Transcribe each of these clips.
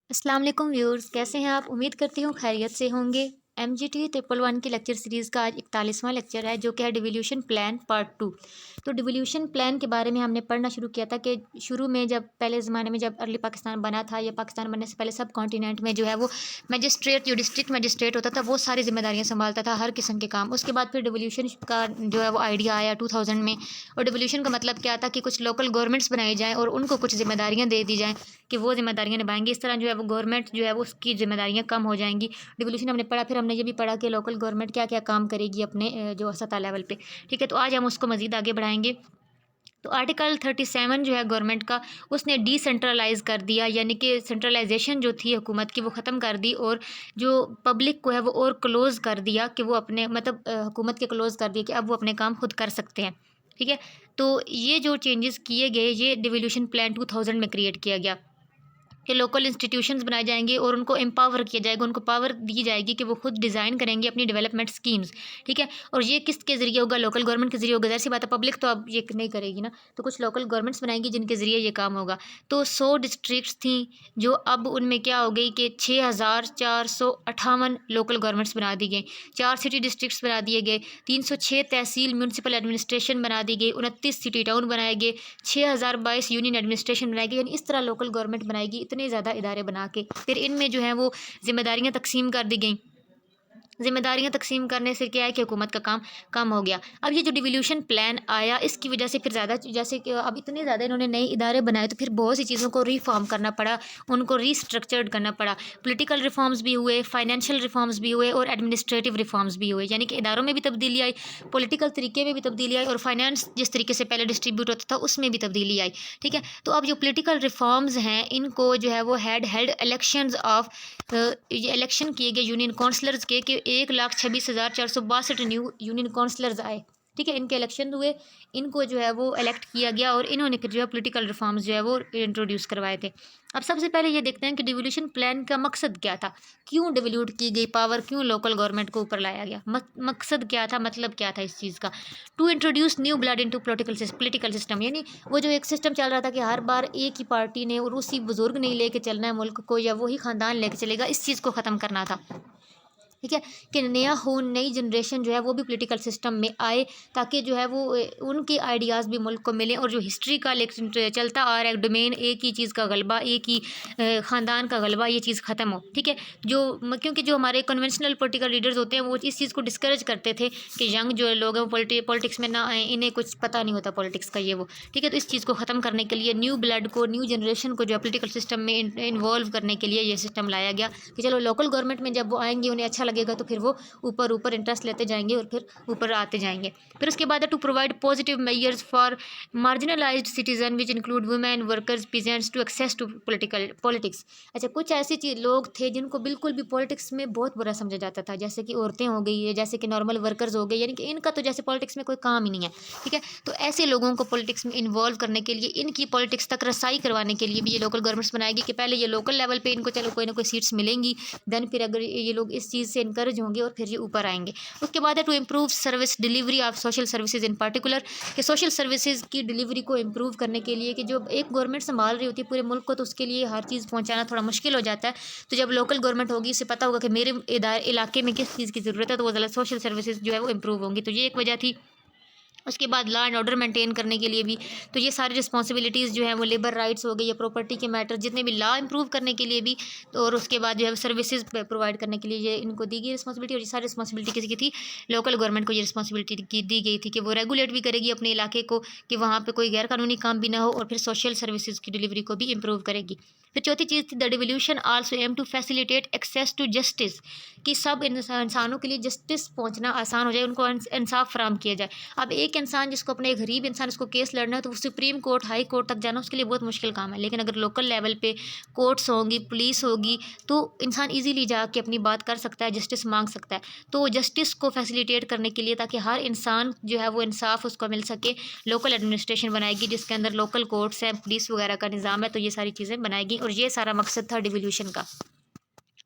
अस्सलाम वालेकुम व्यूअर्स, कैसे हैं आप? उम्मीद करती हूँ खैरियत से होंगे। एमजीटी ट्रिपल वन की लेक्चर सीरीज़ का आज 41वां लेक्चर है, जो कि है डिवोल्यूशन प्लान पार्ट 2। तो डिवोल्यूशन प्लान के बारे में हमने पढ़ना शुरू किया था कि शुरू में जब पहले ज़माने में जब अर्ली पाकिस्तान बना था, या पाकिस्तान बनने से पहले सब कॉन्टिनेंट में जो है वो मजिस्ट्रेट, जो डिस्ट्रिक्ट मजिस्ट्रेट होता था, वो सारी जिम्मेदारियाँ संभालता था, हर किस्म के काम। उसके बाद फिर डिवोल्यूशन का जो है वो आइडिया आया 2000 में। और डिवोल्यूशन का मतलब क्या था कि कुछ लोकल गवर्नमेंट्स बनाई जाएँ और उनको कुछ जिम्मेदारियाँ दे दी जाएँ कि वो ज़िम्मेदारियाँ निभाएँगे। इस तरह जो है वो गवर्नमेंट जो है वो उसकी ज़िम्मेदारियाँ कम हो जाएँगी। डिवोल्यूशन हमने पढ़ा, फिर हमने ये भी पढ़ा कि लोकल गवर्नमेंट क्या-क्या काम करेगी अपने जो सतह लेवल पे। ठीक है, तो आज हम उसको मज़ीद आगे बढ़ाएँगे। तो आर्टिकल 37 जो है गवर्नमेंट का, उसने डिसेंट्रलाइज़ कर दिया, यानी कि सेंट्रलाइजेशन जो थी हुकूमत की वो ख़त्म कर दी, और जो पब्लिक को है वो और क्लोज़ कर दिया कि वो अपने मतलब हुकूमत के क्लोज़ कर दिया कि अब वो अपने काम खुद कर सकते हैं। ठीक है? तो ये जो चेंजेस किए गए, ये डिवोल्यूशन प्लान 2000 में क्रिएट किया गया कि लोकल इंस्टीट्यूशंस बनाए जाएँगे और उनको एम्पावर किया जाएगा, उनको पावर दी जाएगी कि वो खुद डिज़ाइन करेंगे अपनी डेवलपमेंट स्कीम्स। ठीक है? और ये किसके ज़रिए होगा? लोकल गवर्नमेंट के ज़रिए होगा। ज़ाहिर-सी बात है, पब्लिक तो अब ये नहीं करेगी ना, तो कुछ लोकल गवर्नमेंट्स बनाएँगी जिनके ज़रिए ये काम होगा। तो 100 डिस्ट्रिक्ट्स थीं, जो अब उनमें क्या हो गई कि 6458 लोकल गवर्नमेंट्स बना दी गई, 4 सिटी डिस्ट्रिक्ट्स बना दिए गए, 306 तहसील म्युनिसिपल एडमिनिस्ट्रेशन बना दी गई, 29 सिटी टाउन बनाए गए, 6022 यूनियन एडमिनिस्ट्रेशन बनाई गई। यानी इस तरह लोकल गवर्नमेंट बनाएगी, इतने ज़्यादा इदारे बना के। फिर इनमें जो है वो ज़िम्मेदारियाँ तक़सीम कर दी गईं। ज़िम्मेदारियाँ तक़सीम करने से क्या है कि हुकूमत का काम कम हो गया। अब ये जो डिवोल्यूशन प्लान आया, इसकी वजह से फिर ज़्यादा जैसे कि अब इतने ज़्यादा इन्होंने नए इदारे बनाए, तो फिर बहुत सी चीज़ों को रिफ़ॉर्म करना पड़ा, उनको रीस्ट्रक्चर्ड करना पड़ा। पॉलिटिकल रिफ़ॉर्म्स भी हुए, फाइनेंशियल रिफ़ॉर्म्स भी हुए, और एडमिनिस्ट्रेटिव रिफ़ॉर्म्स भी हुए। यानी कि इदारों में भी तब्दीली आई, पॉलिटिकल तरीके में भी तब्दीली आई, और फाइनेंस जिस तरीके से पहले डिस्ट्रीब्यूट होता था उसमें भी तब्दीली आई। ठीक है? तो अब जो पॉलिटिकल रिफ़ॉर्म्स हैं, इनको जो है वो हेल्ड इलेक्शंस ऑफ ये इलेक्शन किए गए यूनियन काउंसलर्स के कि 1,26,462 न्यू यूनियन काउंसलर्स आए। ठीक है? इनके इलेक्शन हुए, इनको जो है वो इलेक्ट किया गया, और इन्होंने फिर जो है पॉलिटिकल रिफॉर्म्स जो है वो इंट्रोड्यूस करवाए थे। अब सबसे पहले ये देखते हैं कि डिवोल्यूशन प्लान का मकसद क्या था? क्यों डिवोल्यूट की गई पावर, क्यों लोकल गवर्नमेंट को ऊपर लाया गया? मकसद क्या था, मतलब क्या था इस चीज़ का? To introduce new blood into political system, यानी वो जो एक सिस्टम चल रहा था कि हर बार एक ही पार्टी ने और उसी बुजुर्ग ने ही लेके चलना है मुल्क को, या वही ख़ानदान लेके चलेगा, इस चीज़ को ख़त्म करना था। ठीक है? कि नया खून, नई जनरेशन जो है वो भी पॉलिटिकल सिस्टम में आए, ताकि जो है वो उनके आइडियाज़ भी मुल्क को मिलें, और जो हिस्ट्री का लेकिन चलता आ रहा है डोमेन, एक ही चीज़ का गलबा, एक ही ख़ानदान का गलबा, ये चीज़ ख़त्म हो। ठीक है? क्योंकि जो हमारे कन्वेंशनल पॉलिटिकल लीडर्स होते हैं, वो इस चीज़ को डिस्करेज करते थे कि यंग जो लोग हैं वो पॉलिटिक्स में ना आएँ, इन्हें कुछ पता नहीं होता पॉलिटिक्स का, ये वो। ठीक है? तो इस चीज़ को ख़त्म करने के लिए न्यू ब्लड को, न्यू जनरेशन को जो है पॉलिटिकल सिस्टम में इन्वॉल्व करने के लिए ये सिस्टम लाया गया कि चलो लोकल गवर्नमेंट में जब वो आएँगे, उन्हें अच्छा लगेगा, तो फिर वो ऊपर ऊपर इंटरेस्ट लेते जाएंगे और फिर ऊपर आते जाएंगे। फिर उसके बाद है to provide positive measures for marginalised citizen which include women, workers, peasants to access to politics. अच्छा, कुछ ऐसे चीज लोग थे जिनको बिल्कुल भी पॉलिटिक्स में बहुत बुरा समझा जाता था, जैसे कि औरतें हो गई है, जैसे कि नॉर्मल वर्कर्स हो गए, यानी कि इनका तो जैसे पॉलिटिक्स में कोई काम ही नहीं है। ठीक है? तो ऐसे लोगों को पॉलिटिक्स में इन्वॉल्व करने के लिए, इनकी पॉलिटिक्स तक रसाई करवाने के लिए भी ये लोकल गवर्नमेंट्स बनाएगी कि पहले ये लोकल लेवल पे इनको चलो कोई ना कोई सीट्स मिलेंगी, देन फिर अगर ये लोग इस चीज़ से इनकरेज होंगे और फिर ये ऊपर आएंगे। उसके बाद है to improve service delivery of social services in particular, कि सोशल सर्विसेज की डिलीवरी को इम्प्रूव करने के लिए, कि जो एक गवर्नमेंट संभाल रही होती है पूरे मुल्क को, तो उसके लिए हर चीज़ पहुंचाना थोड़ा मुश्किल हो जाता है। तो जब लोकल गवर्नमेंट होगी, इसे पता होगा कि मेरे इलाके में किस चीज़ की ज़रूरत है, तो वो ज़्यादा सोशल सर्विसेज जो है वो इम्प्रूव होंगी। तो ये एक वजह थी। उसके बाद लॉ एंड ऑर्डर मेंटेन करने के लिए भी, तो ये सारी रिस्पॉन्सिबिलिटीज़ जो हैं वो लेबर राइट्स हो गई, या प्रॉपर्टी के मैटर, जितने भी लॉ इंप्रूव करने के लिए भी, तो और उसके बाद जो है सर्विसेज प्रोवाइड करने के लिए ये इनको दी गई रिस्पॉन्सिबिलिटी। और ये सारी रिस्पॉन्सिबिलिटी किसी की थी? लोकल गवर्नमेंट को ये रिस्पॉन्सिबिलिटी दी गई थी कि वो रेगुलेट भी करेगी अपने इलाके को, कि वहाँ पर कोई गैर कानूनी काम भी ना हो, और फिर सोशल सर्विसेज की डिलीवरी को भी इम्प्रूव करेगी। फिर चौथी चीज़ थी the devolution also aim to facilitate access to justice, कि सब इंसानों के लिए जस्टिस पहुँचना आसान हो जाए, उनको इंसाफ फराम किया जाए। अब एक इंसान जिसको, अपने एक गरीब इंसान, उसको केस लड़ना है, तो वो सुप्रीम कोर्ट, हाई कोर्ट तक जाना उसके लिए बहुत मुश्किल काम है। लेकिन अगर लोकल लेवल पे कोर्ट्स होंगी, पुलिस होगी, तो इंसान इजीली जाके अपनी बात कर सकता है, जस्टिस मांग सकता है। तो जस्टिस को फैसिलिटेट करने के लिए, ताकि हर इंसान जो है वो इंसाफ उसको मिल सके, लोकल एडमिनिस्ट्रेशन बनाएगी जिसके अंदर लोकल कोर्ट्स हैं, पुलिस वगैरह का निज़ाम है, तो ये सारी चीज़ें बनाएगी, और ये सारा मकसद था डिवोल्यूशन का।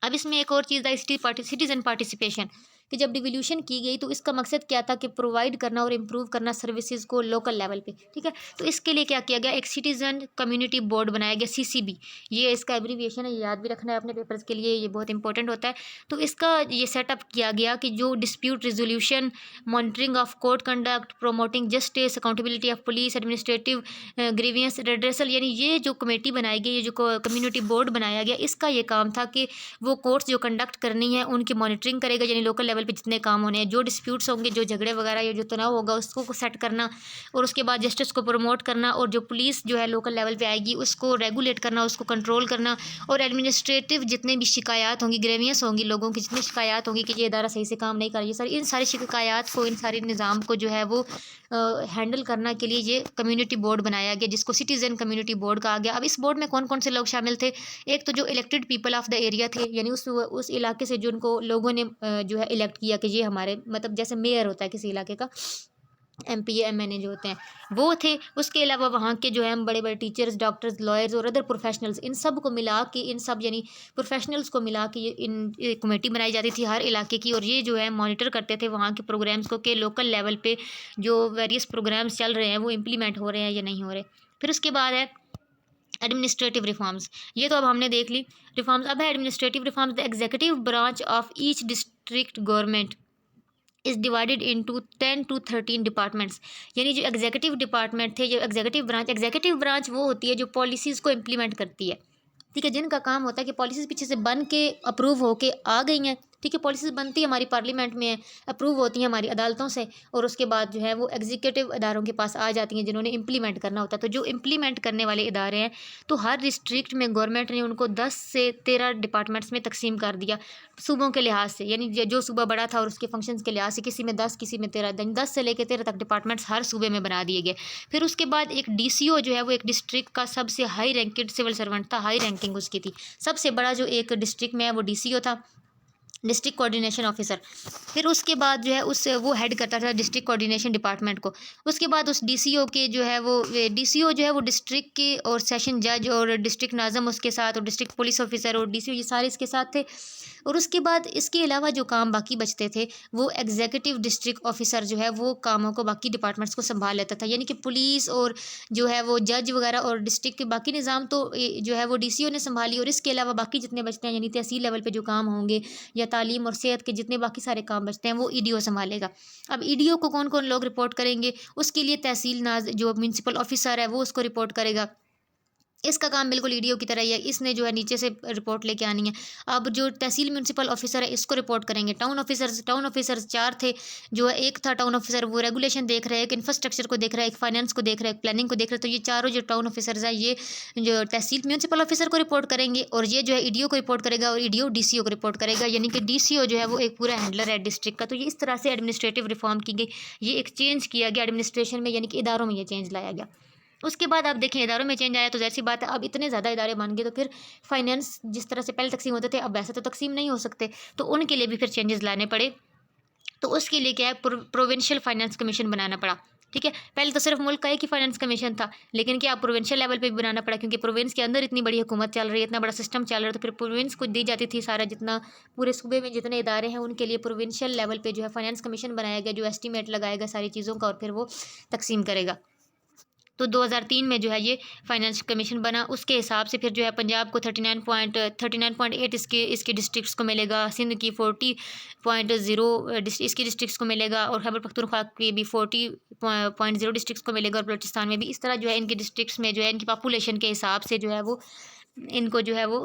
अब इसमें एक और चीज़ आई, सिटीज़न पार्टिसिपेशन, कि जब डिवोल्यूशन की गई तो इसका मकसद क्या था कि प्रोवाइड करना और इम्प्रूव करना सर्विसेज को लोकल लेवल पे, ठीक है। तो इसके लिए क्या किया गया, एक सिटीजन कम्युनिटी बोर्ड बनाया गया, CCB, ये इसका एब्रीविएशन है, ये याद भी रखना है अपने पेपर्स के लिए, ये बहुत इंपॉर्टेंट होता है। तो इसका ये सेटअप किया गया कि जो dispute resolution, monitoring of court conduct, promoting justice, accountability of police, administrative grievance redressal, यानी ये जो कमेटी बनाई गई, ये जो कम्युनिटी बोर्ड बनाया गया, इसका ये काम था कि वो कोर्ट्स जो कंडक्ट करनी है उनकी मॉनिटरिंग करेगा, यानी लोकल लेवल पे जितने काम होने हैं, जो डिस्प्यूट्स होंगे, जो झगड़े वगैरह या जो तनाव होगा उसको सेट करना, और उसके बाद जस्टिस को प्रमोट करना, और जो पुलिस जो है लोकल लेवल पे आएगी उसको रेगुलेट करना, उसको कंट्रोल करना, और एडमिनिस्ट्रेटिव जितने भी शिकायत होंगी, ग्रेवियंस होंगी, लोगों की जितनी शिकायत होंगी कि ये इदारा सही से काम नहीं कर रही, सर इन सारी शिकायत को, इन सारे निज़ाम को जो है वो हैंडल करना के लिए ये कम्युनिटी बोर्ड बनाया गया, जिसको सिटीज़न कम्युनिटी बोर्ड कहा गया। अब इस बोर्ड में कौन कौन से लोग शामिल थे, एक तो जो elected people of the area थे, यानी उस इलाके से जिनको लोगों ने जो है इलेक्ट किया कि ये हमारे, मतलब जैसे मेयर होता है किसी इलाके का, MP या MNA जो होते हैं वो थे। उसके अलावा वहाँ के जो है हम बड़े बड़े टीचर्स, डॉक्टर्स, लॉयर्स और अदर प्रोफेशनल्स, इन सब को मिला के, इन सब यानी प्रोफेशनल्स को मिला के ये कमेटी बनाई जाती थी हर इलाके की, और ये जो है मॉनिटर करते थे वहाँ के प्रोग्राम्स को कि लोकल लेवल पे जो वेरियस प्रोग्राम्स चल रहे हैं वो इम्प्लीमेंट हो रहे हैं या नहीं हो रहे। फिर उसके बाद है एडमिनिस्ट्रेटिव रिफॉर्म्स, ये तो अब हमने देख ली रिफॉर्म्स। अब है administrative reforms. The executive branch of each district government is divided into 10 to 13 departments, यानी जो एग्जीक्यूटिव डिपार्टमेंट थे, जो एग्जीक्यूटिव ब्रांच वो होती है जो पॉलिसीज़ को इम्प्लीमेंट करती है, ठीक है, जिनका काम होता है कि पॉलिसीज़ पीछे से बन के अप्रूव होके आ गई हैं, ठीक है, पॉलिसीज़ बनती है हमारी पार्लियामेंट में, अप्रूव होती हैं हमारी अदालतों से, और उसके बाद जो है वो एग्जीक्यूटिव इदारों के पास आ जाती हैं जिन्होंने इम्प्लीमेंट करना होता है। तो जो इम्प्लीमेंट करने वाले इदारे हैं, तो हर डिस्ट्रिक्ट में गवर्नमेंट ने उनको 10 से 13 डिपार्टमेंट्स में तकसीम कर दिया सूबों के लिहाज से, यानी जो सूबा बड़ा था और उसके फंक्शंस के लिहाज से, किसी में 10, किसी में 13, 10 से लेकर 13 तक डिपार्टमेंट्स हर सूबे में बना दिए गए। फिर उसके बाद एक DCO जो है वो एक डिस्ट्रिक्ट का सबसे हाई रैंकेड सिविल सर्वेंट था, हाई रैंकिंग उसकी थी, सबसे बड़ा जो एक डिस्ट्रिक्ट में है वो DCO था, डिस्ट्रिक्ट कोऑर्डिनेशन ऑफिसर। फिर उसके बाद जो है उस वो हेड करता था डिस्ट्रिक्ट कोऑर्डिनेशन डिपार्टमेंट को। उसके बाद उस DCO के जो है वो DCO जो है वो डिस्ट्रिक्ट के और सेशन जज और डिस्ट्रिक्ट नाज़म उसके साथ, और डिस्ट्रिक्ट पुलिस ऑफिसर और DCO, ये सारे इसके साथ थे। और उसके बाद इसके अलावा जो काम बाकी बचते थे वो एग्जीक्यूटिव डिस्ट्रिक्ट ऑफिसर जो है वो कामों को बाकी डिपार्टमेंट्स को संभाल लेता था, यानी कि पुलिस और जो है वो जज वगैरह और डिस्ट्रिक्ट के बाकी निज़ाम तो जो है वो DCO ने संभाली, और इसके अलावा बाकी जितने बचते हैं यानी तहसील लेवल पे जो काम होंगे या तालीम और सेहत के जितने बाकी सारे काम बचते हैं वो EDO संभालेगा। अब EDO को कौन कौन लोग रिपोर्ट करेंगे, उसके लिए तहसील नाज जो म्यूनसिपल ऑफिसर है वो उसको रिपोर्ट करेगा। इसका काम बिल्कुल EDO की तरह ही है, इसने जो है नीचे से रिपोर्ट लेके आनी है। अब जो तहसील म्यूनसिपल ऑफिसर है इसको रिपोर्ट करेंगे टाउन ऑफिसर्स 4 थे, जो है एक था टाउन ऑफिसर वो रेगुलेशन देख रहा है, एक इंफ्रास्ट्रक्चर को देख रहा है, एक फाइनेंस को देख रहा है, एक प्लानिंग को देख रहा है। तो ये चारों जो टाउन ऑफिसर्स हैं ये जो तहसील म्यूनसिपल ऑफिसर को रिपोर्ट करेंगे, और ये जो है EDO को रिपोर्ट करेगा, और EDO DCO को रिपोर्ट करेगा, यानी कि DCO जो है वो एक पूरा हैंडलर है डिस्ट्रिक्ट का। तो ये इस तरह से एडमिनिस्ट्रेटिव रिफॉर्म की गई, ये एक चेंज किया गया एडमिनिस्ट्रेशन में, यानी कि इदारों में ये चेंज लाया गया। उसके बाद आप देखें इदारों में चेंज आया तो जैसी बात है अब इतने ज़्यादा इदारे बन गए, तो फिर फाइनेंस जिस तरह से पहले तकसीम होते थे अब वैसे तो तकसीम नहीं हो सकते, तो उनके लिए भी फिर चेंजेस लाने पड़े। तो उसके लिए क्या है, प्रोविंशियल फाइनेंस कमीशन बनाना पड़ा, ठीक है। पहले तो सिर्फ मुल्क का एक ही फाइनेंस कमीशन था, लेकिन क्या प्रोविंशियल लेवल पे भी बनाना पड़ा, क्योंकि प्रोविंस के अंदर इतनी बड़ी हुकूमत चल रही है, इतना बड़ा सिस्टम चल रहा है, तो फिर प्रोविंस को दी जाती थी सारा जितना पूरे सूबे में जितने इदारे हैं उनके लिए प्रोविंशियल लेवल पे जो है फाइनेंस कमीशन बनाया गया, जो एस्टीमेट लगाएगा सारी चीज़ों का और फिर वो तकसीम करेगा। तो 2003 में जो है ये फाइनेंस कमीशन बना। उसके हिसाब से फिर जो है पंजाब को 39.8 इसके डिस्ट्रिक्ट्स को मिलेगा, सिंध की 40.0 इसकी डिस्ट्रिक्ट्स को मिलेगा, और खैबर पख्तूनख्वा की भी 40.0 डिस्ट्रिक्ट्स को मिलेगा, और बलूचिस्तान में भी इस तरह जो है इनके डिस्ट्रिक्ट्स में जो है इनकी पॉपुलेशन के हिसाब से जो है वो इनको जो है वो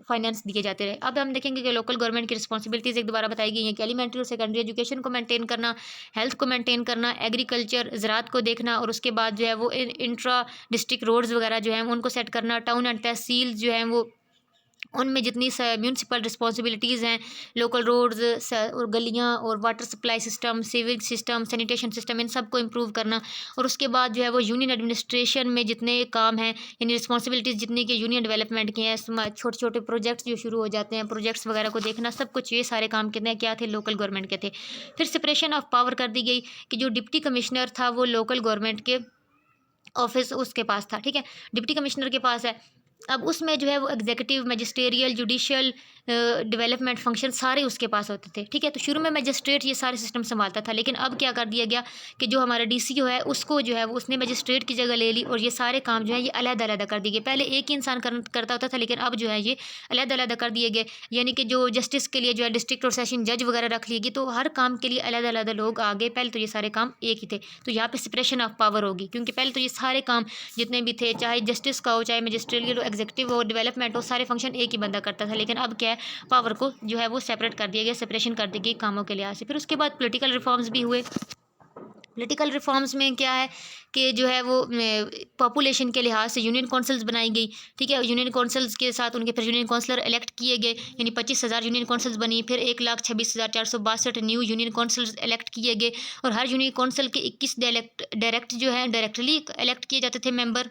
फाइनेंस दिए जाते रहे। अब हम देखेंगे कि लोकल गवर्नमेंट की रिस्पॉन्सिबिलिटीज़ एक दोबारा बताई गई हैं कि एलिमेंट्री और सेकेंडरी एजुकेशन को मेंटेन करना, हेल्थ को मेंटेन करना, एग्रीकल्चर ज़राअत को देखना, और उसके बाद जो है वो इंट्रा डिस्ट्रिक्ट रोड्स वगैरह जो हैं उनको सेट करना, टाउन एंड तहसील जो हैं वो उनमें जितनी म्यूनसिपल रिस्पॉन्सिबिलिटीज़ हैं, लोकल रोड्स और गलियाँ और water supply system, sewage system, sanitation system, इन सब को इम्प्रूव करना। और उसके बाद जो है वो यूनियन एडमिनिस्ट्रेशन में जितने काम हैं यानी रिस्पॉन्सिबिलिटीज़ जितनी कि यूनियन डेवलपमेंट की हैं, छोटे छोटे प्रोजेक्ट्स जो शुरू हो जाते हैं, प्रोजेक्ट्स वगैरह को देखना, सब कुछ ये सारे काम कितने क्या थे, लोकल गवर्नमेंट के थे। फिर सेपरेशन ऑफ पावर कर दी गई कि जो डिप्टी कमिश्नर था वो लोकल गवर्नमेंट के ऑफिस उसके पास था, ठीक है, डिप्टी कमिश्नर के पास है। अब उसमें जो है वो executive, magisterial, judicial, development function सारे उसके पास होते थे। ठीक है, तो शुरू में मैजिस्ट्रेट ये सारे सिस्टम संभालता था, लेकिन अब क्या कर दिया गया कि जो हमारा डीसीओ है उसको जो है वो उसने मैजिस्ट्रेट की जगह ले ली और ये सारे काम जो है ये अलग-अलग कर दिए गए। पहले एक ही इंसान करता होता था, लेकिन अब जो है ये अलग-अलग कर दिए गए। यानी कि जो जस्टिस के लिए जो है डिस्ट्रिक्ट और सेशन जज वगैरह रख लिए गए, तो हर काम के लिए अलग-अलग लोग आ गए। पहले तो ये सारे काम एक ही थे, तो यहाँ पे सेपरेशन ऑफ पावर होगी, क्योंकि पहले तो ये सारे काम जितने भी थे, चाहे जस्टिस का हो, चाहे मैजिस्ट्रियल हो, एग्जीक्यूटिव हो, डेवलपमेंट हो, सारे फंक्शन एक ही बंदा करता था। लेकिन अब क्या है, पावर को जो है वो सेपरेट कर दिया गया, सेपरेशन कर दी गई कामों के लिहाज से। फिर उसके बाद पॉलिटिकल रिफॉर्म्स भी हुए। पॉलिटिकल रिफॉर्म्स में क्या है कि जो है वो पॉपुलेशन के लिहाज से यूनियन काउंसिल्स बनाई गई। ठीक है, यूनियन काउंसिल्स के साथ उनके फिर यूनियन काउंसलर इलेक्ट किए गए, यानी 25,000 यूनियन काउंसिल्स बनी। फिर 1,26,462 न्यू यूनियन काउंसिल्स इलेक्ट किए गए और हर यूनियन काउंसिल के 21 डायरेक्ट जो है डायरेक्टली इलेक्ट किए जाते थे मेंबर।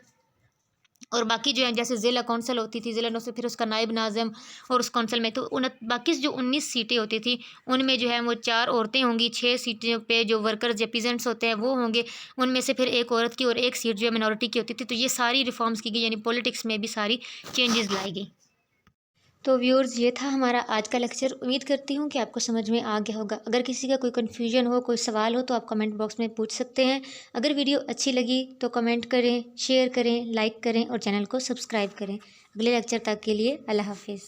और बाकी जो है जैसे ज़िला कौंसल होती थी, ज़िला से फिर उसका नायब नाज़िम और उस कौंसल में तो बाकी जो 19 सीटें होती थी उनमें जो है वो 4 औरतें होंगी, 6 सीटों पे जो वर्कर्स या पीजेंट्स होते हैं वो होंगे, उनमें से फिर एक औरत की और एक सीट जो है मिनॉरिटी की होती थी। तो ये सारी रिफॉर्म्स की गई, यानी पॉलिटिक्स में भी सारी चेंजेस लाई गई। तो व्यूअर्स, ये था हमारा आज का लेक्चर। उम्मीद करती हूँ कि आपको समझ में आ गया होगा। अगर किसी का कोई कन्फ्यूजन हो, कोई सवाल हो, तो आप कमेंट बॉक्स में पूछ सकते हैं। अगर वीडियो अच्छी लगी तो कमेंट करें, शेयर करें, लाइक करें और चैनल को सब्सक्राइब करें। अगले लेक्चर तक के लिए अल्लाह हाफिज़।